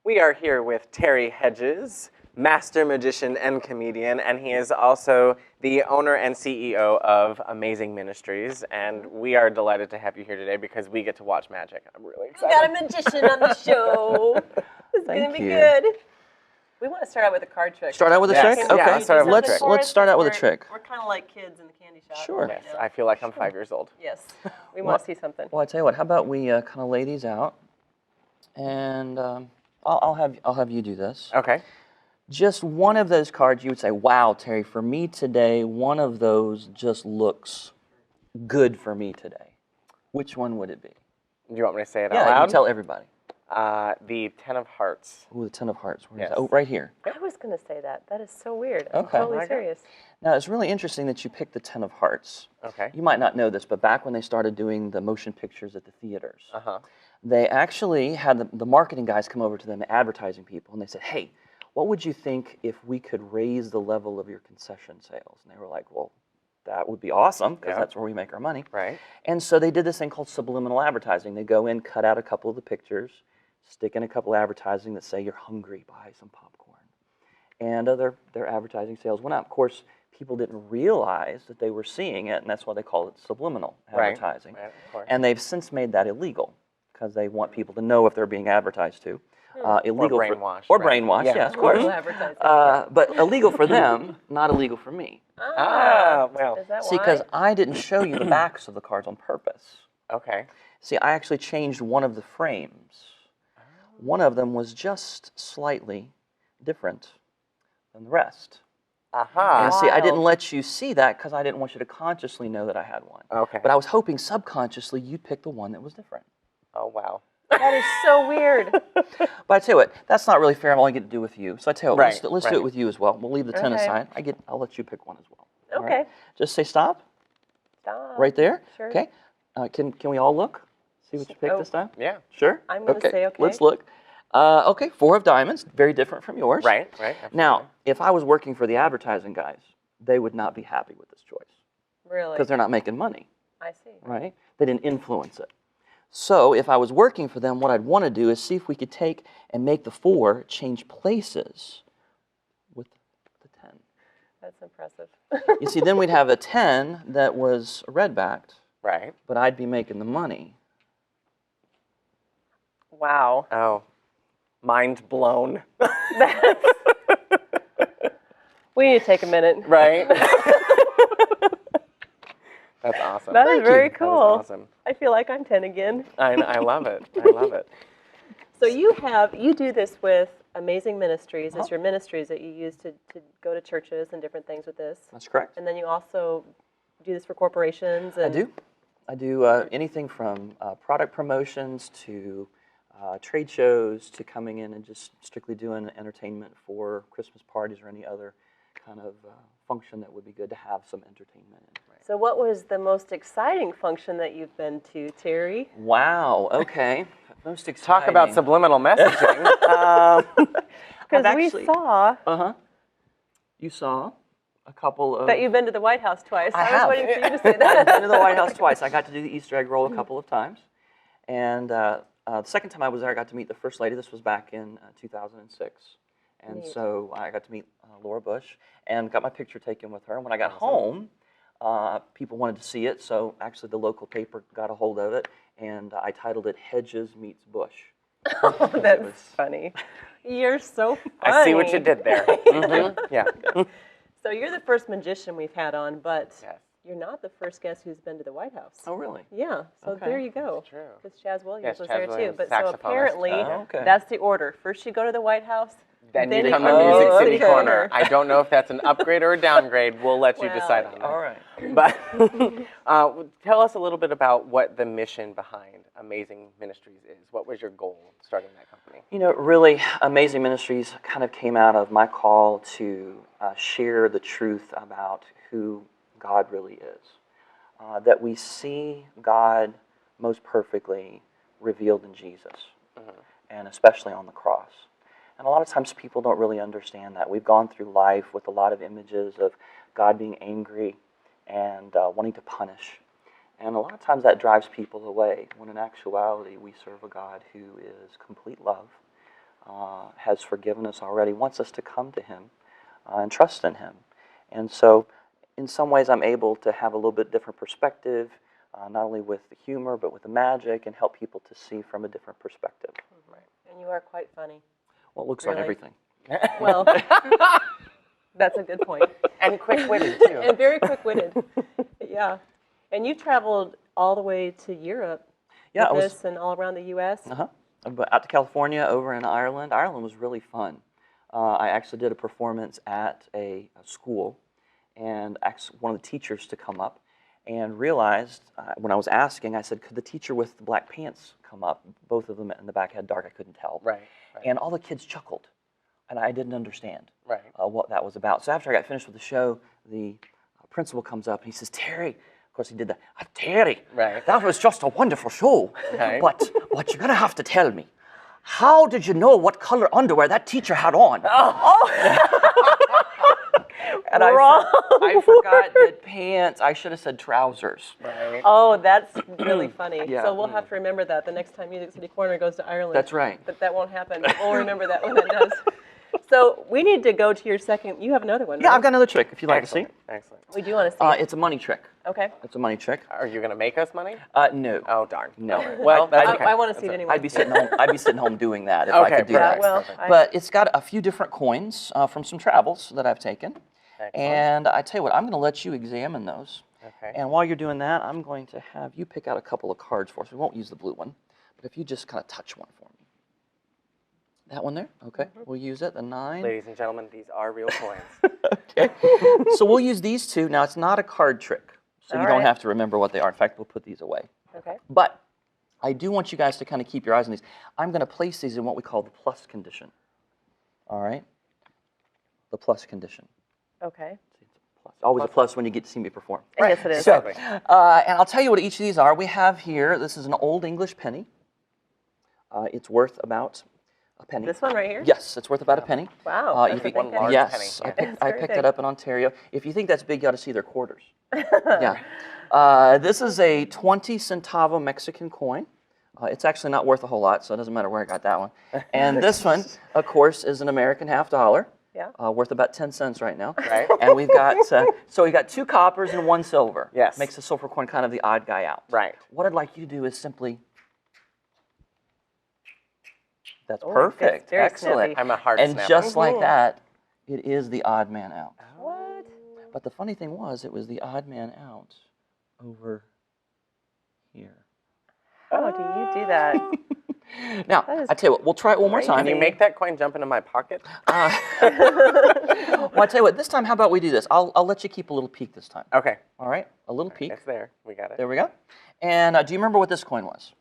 We are here with Terry Hedges, master magician and comedian, and he is also the owner and CEO of Amazing Ministries, and we are delighted to have you here today because we get to watch magic. I'm really excited. We got a magician on the show. It's going to be good. We want to start out with a card trick. Start out with a Yes. trick? Yeah, Okay. let's start out with a trick. Let's start out with a trick. We're kind of like kids in the candy shop. Sure. Yes, I feel like I'm 5 years old. Yes. We want to see something. Well, I tell you what. How about we kind of lay these out, and I'll have you do this. Okay. Just one of those cards, you would say, "Wow, Terry, for me today, one of those just looks good for me today." Which one would it be? Do you want me to say it out Yeah, loud? you tell everybody. The Ten of Hearts. Ooh, the Ten of Hearts. Where is Yes. that? Oh, right here. I was going to say that. That is so weird. I'm Okay. totally serious. Now, it's really interesting that you picked the Ten of Hearts. Okay. You might not know this, but back when they started doing the motion pictures at the theaters, they actually had the marketing guys come over to them, advertising people, and they said, "Hey, what would you think if we could raise the level of your concession sales?" And they were like, "Well, that would be awesome, because that's where we make our money." Right. And so they did this thing called subliminal advertising. They go in, cut out a couple of the pictures, stick in a couple of advertising that say, "You're hungry, buy some popcorn." And their advertising sales went up. Of course, people didn't realize that they were seeing it, and that's why they call it subliminal advertising. Right, of course. And they've since made that illegal, because they want people to know if they're being advertised to. Illegal or brainwashed. Or right? brainwashed, Yeah. yes, of course. Advertising. But illegal for them, not illegal for me. Well. Is that See, why? because I didn't show you the backs of the cards on purpose. Okay. See, I actually changed one of the frames. One of them was just slightly different than the rest. And see, I didn't let you see that because I didn't want you to consciously know that I had one. Okay. But I was hoping subconsciously you'd pick the one that was different. Oh, wow. That is so weird. But I tell you what, that's not really fair. I'm only get to do with you. So I tell you what, Right, let's do right. it with you as well. We'll leave the 10 Okay. aside. I'll let you pick one as well. All Okay. right? Just say stop. Stop. Right there. Sure. Okay. Can we all look? See what you picked this time? Yeah. Sure. I'm gonna say okay. Let's look. Okay, 4 of diamonds. Very different from yours. Right, right. Now, if I was working for the advertising guys, they would not be happy with this choice Really? because they're not making money, I see. right? They didn't influence it. So if I was working for them, what I'd want to do is see if we could take and make the 4 change places with the 10. That's impressive. You see, then we'd have a 10 that was red-backed, Right. but I'd be making the money. Wow. Oh. Mind blown. We need to take a minute. Right. That's awesome. That is very That is cool. awesome. I feel like I'm 10 again. I love it. I love it. So you do this with Amazing Ministries. It's your ministries that you use to go to churches and different things with this. That's correct. And then you also do this for corporations. And I do. I do anything from product promotions to trade shows to coming in and just strictly doing entertainment for Christmas parties or any other kind of function that would be good to have some entertainment in. Right. So what was the most exciting function that you've been to, Terry? Wow, okay. Most exciting. Talk about subliminal messaging. Because we saw Uh-huh. You saw a couple of... that you've been to the White House twice. I was have. waiting for you to say I've that. been to the White House twice. I got to do the Easter egg roll a couple of times. And the second time I was there, I got to meet the First Lady. This was back in 2006. And Neat. so I got to meet Laura Bush and got my picture taken with her. And when I got home, people wanted to see it. So actually the local paper got a hold of it. And I titled it Hedges Meets Bush. Oh, that's funny. You're so funny. I see what you did there. Yeah. So you're the first magician we've had on, but Yes. you're not the first guest who's been to the White House. Oh, really? Yeah, so Okay. there you go. That's true. Because Chaz Williams Yes, was Chaz there Williams, too. But so saxophonist. apparently, Okay. that's the order. First you go to the White House, Then you you come go to Music to City the Corner. I don't know if that's an upgrade or a downgrade. We'll let you Well, decide on that. All right. But tell us a little bit about what the mission behind Amazing Ministries is. What was your goal starting that company? You know, really, Amazing Ministries kind of came out of my call to share the truth about who God really is. That we see God most perfectly revealed in Jesus, and especially on the cross. And a lot of times people don't really understand that. We've gone through life with a lot of images of God being angry and wanting to punish. And a lot of times that drives people away, when in actuality we serve a God who is complete love, has forgiven us already, wants us to come to Him and trust in Him. And so, in some ways, I'm able to have a little bit different perspective, not only with the humor, but with the magic, and help people to see from a different perspective. Right. And you are quite funny. Well, it looks like Really? everything. Well, that's a good point. And quick-witted, too. And very quick-witted. Yeah. And you traveled all the way to Europe Yeah, with it was. this and all around the U.S.? Out to California, over in Ireland. Ireland was really fun. I actually did a performance at a school and asked one of the teachers to come up, and realized when I was asking, I said, could the teacher with the black pants come up? Both of them in the back had dark, I couldn't tell. Right. And all the kids chuckled, and I didn't understand Right. what that was about. So after I got finished with the show, the principal comes up and he says, Terry, of course he did that, Terry, Right. that was just a wonderful show, Right. but what you're going to have to tell me, how did you know what color underwear that teacher had on? And I forgot that pants, I should have said trousers. Right. Oh, that's really funny. Yeah. So we'll have to remember that the next time Music City Corner goes to Ireland. That's right. But that won't happen. We'll remember that when that does. So we need to go to your second. You have another one, Yeah, right? I've got another trick if you'd like Excellent. to see. Excellent. We do want to see it. It's a money trick. Okay. It's a money trick. Are you going to make us money? No. Oh, darn. No. Well, that's I, okay. I want to see it That's anyway. I'd be sitting home doing that if I Okay, could do perfect. that. well, Perfect. But it's got a few different coins from some travels that I've taken. Excellent. And I tell you what, I'm going to let you examine those. Okay. And while you're doing that, I'm going to have you pick out a couple of cards for us. We won't use the blue one, but if you just kind of touch one for me. That one there? Okay. We'll use it, the 9. Ladies and gentlemen, these are real coins. Okay. So we'll use these two. Now, it's not a card trick, so All you don't right. have to remember what they are. In fact, we'll put these away. Okay. But I do want you guys to kind of keep your eyes on these. I'm going to place these in what we call the plus condition. All right? The plus condition. Okay. Plus. Always a plus when you get to see me perform. Yes, it is. So, Exactly. and I'll tell you what each of these are. We have here, this is an old English penny. It's worth about a penny. This one right here? Yes, it's worth about a penny. Wow. You That's a think- big one penny. large yes, penny. I Yeah. picked very that big. up in Ontario. If you think that's big, you ought to see their quarters. Yeah. This is a 20 centavo Mexican coin. It's actually not worth a whole lot, so it doesn't matter where I got that one. And this one, of course, is an American half dollar. Yeah. Worth about 10 cents right now. Right. And we've got, so we've got 2 coppers and 1 silver. Yes. Makes the silver coin kind of the odd guy out. Right. What I'd like you to do is simply, that's Oh, perfect. it's very Excellent. snappy. I'm a hard And snapper. just like Mhm. that, it is the odd man out. What? But the funny thing was, it was the odd man out over here. How do you do that? Now, That is I tell you what, we'll try it one more crazy. time. Can you make that coin jump into my pocket? Well, I tell you what, this time, how about we do this? I'll let you keep a little peek this time. Okay. All right? A little peek. It's there. We got it. There we go. And do you remember what this coin was?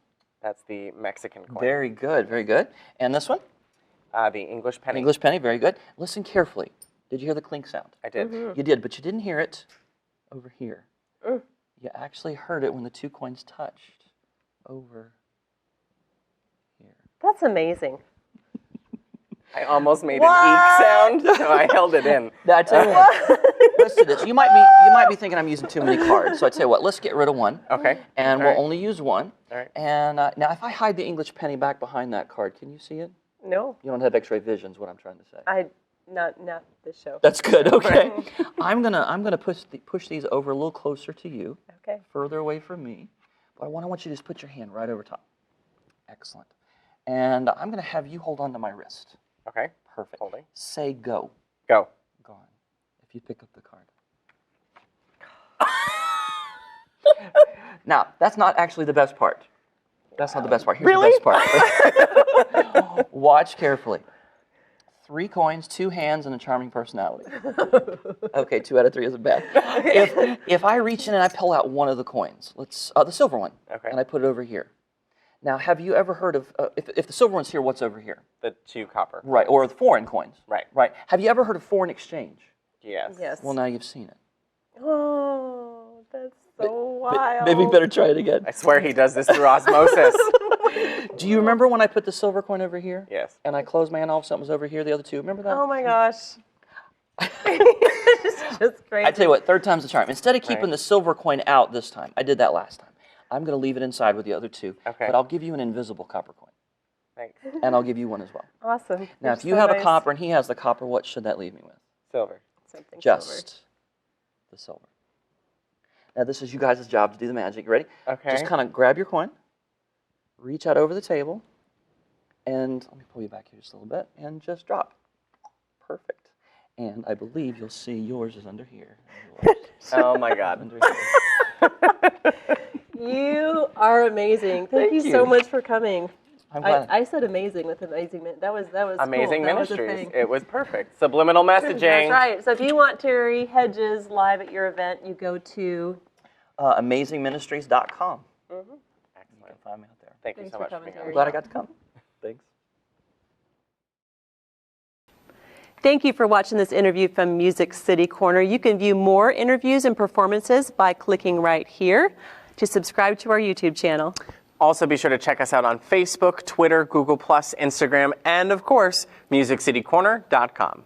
That's the Mexican coin. Very good, very good. And this one? The English penny. English penny, very good. Listen carefully. Did you hear the clink sound? I did. You did, but you didn't hear it over here. Mm. You actually heard it when the 2 coins touched over here. That's amazing. I almost made an eek sound, so I held it in. Now, I tell you what, listen to this. You might be thinking I'm using too many cards. So I tell you what, let's get rid of one. Okay. And All we'll right. only use one. All right. And now, if I hide the English penny back behind that card, can you see it? No, You don't have X-ray vision, is what I'm trying to say. not this show. That's good. Okay. I'm gonna push these over a little closer to you, Okay. further away from me. But I want you to just put your hand right over top. Excellent. And I'm gonna have you hold on to my wrist. Okay. Perfect. Holding. Say go. Go. Gone. If you pick up the card. Now, that's not actually the best part. That's not the best part. Here's the best part. Watch carefully. 3 coins, 2 hands, and a charming personality. Okay, 2 out of 3 isn't bad. If I reach in and I pull out one of the coins, the silver one, Okay. and I put it over here. Now, have you ever heard of, if the silver one's here, what's over here? The 2 copper. Right, or the foreign coins. Right. Right. Have you ever heard of foreign exchange? Yes. Yes. Well, now you've seen it. Oh, that's so wild. Maybe better try it again. I swear he does this through osmosis. Do you remember when I put the silver coin over here? Yes. And I closed my hand off, something was over here, the other 2. Remember that? Oh my gosh. It's just crazy. I tell you what, 3rd time's the charm. Instead of keeping Right. the silver coin out this time, I did that last time. I'm going to leave it inside with the other 2. Okay. But I'll give you an invisible copper coin. Thanks. And I'll give you one as well. Awesome. Now, You're if you so have a nice. copper and he has the copper, what should that leave me with? Silver. Something Just silver. the silver. Now, this is you guys' job to do the magic. You ready? Okay. Just kind of grab your coin, reach out over the table, and let me pull you back here just a little bit, and just drop. Perfect. And I believe you'll see yours is under here. Oh my God. Under here. You are amazing. Thank you Thank so you. much for coming. I'm glad. I said amazing with amazing. That was Amazing cool. That was a Ministries. thing. It was perfect. Subliminal messaging. That's right. So if you want Terry Hedges live at your event, you go to amazingministries.com. You Excellent. can find me out there. Thank you Thanks so for much for coming, being on. Terry. I'm glad I got to come. Thanks. Thank you for watching this interview from Music City Corner. You can view more interviews and performances by clicking right here to subscribe to our YouTube channel. Also, be sure to check us out on Facebook, Twitter, Google+, Instagram, and of course, MusicCityCorner.com.